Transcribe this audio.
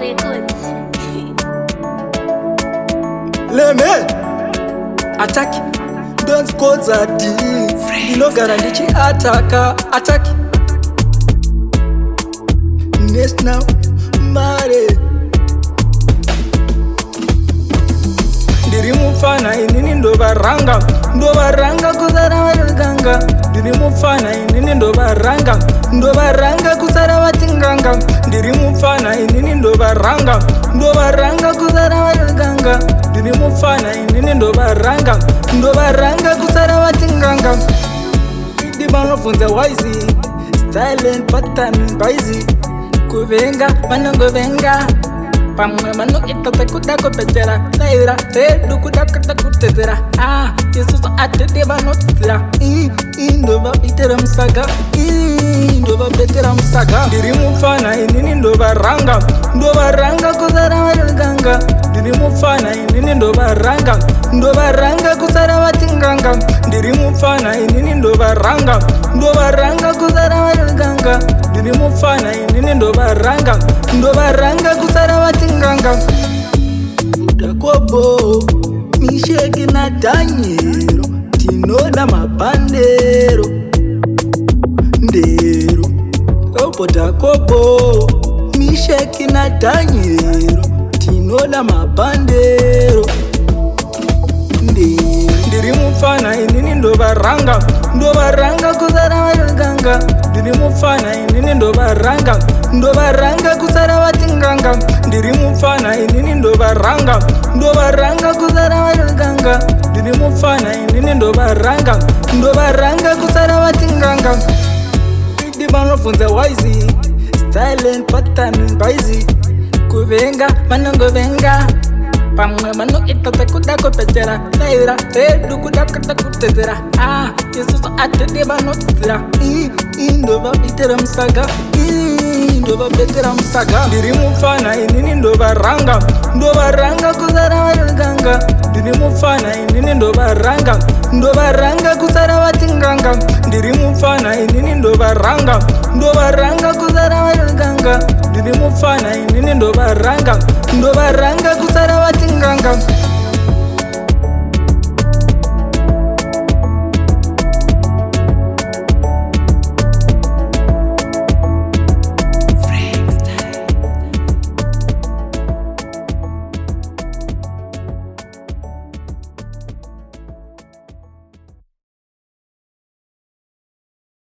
records. Leme attack don't Codza deep. You know guarantee attack. Next now, mare. Ndiri mufana inini ndobaranga kuzara variganga. Ndiri mufana inini ndobaranga kuzara vatinganga. Ndiri mufana inini ndobaranga kuzara variganga. Ndiri mufana inini ndobaranga kuzara vatinganga. Ndibanofunza wise silent pattern baizi kuvenga vanongovenga pamwe vanoita kuda kupetera saira tedu kuda kutetera isusu atete vanotira ndovapetera musaga ndiri mufana inini ndobaranga kuzara variganga. Ndiri mufana inini ndobaranga kuzara vatinganga. Ndiri mufana inini ndobaranga kuzara variganga. Ndiri mufana inini ndobaranga kuzara vatinganga. Utakobo misheki na danyero tinoda mabandero ndero Utakobo misheki na danyero tinoda mabandero ndiri mufana inini ndobaranga kuzara variganga. Ndiri mufana inini ndobaranga kuzara vatinganga. Ndiri mufana inini ndobaranga kuzara variganga. Ndiri mufana inini ndobaranga kuzara vatinganga. Ndibanofunza wise silent pattern baizi kuvenga vanongovenga pamwe vanoita kuda kupetera saira tedu kuda kutetera isusu atete vanotira ndovapetera musaga ndiri mufana inini ndobaranga kuzara variganga. Ndiri mufana inini ndobaranga kuzara vatinganga. Ndiri mufana inini ndobaranga kuzara variganga. Ndiri mufana inini ndobaranga kuzara vatinganga.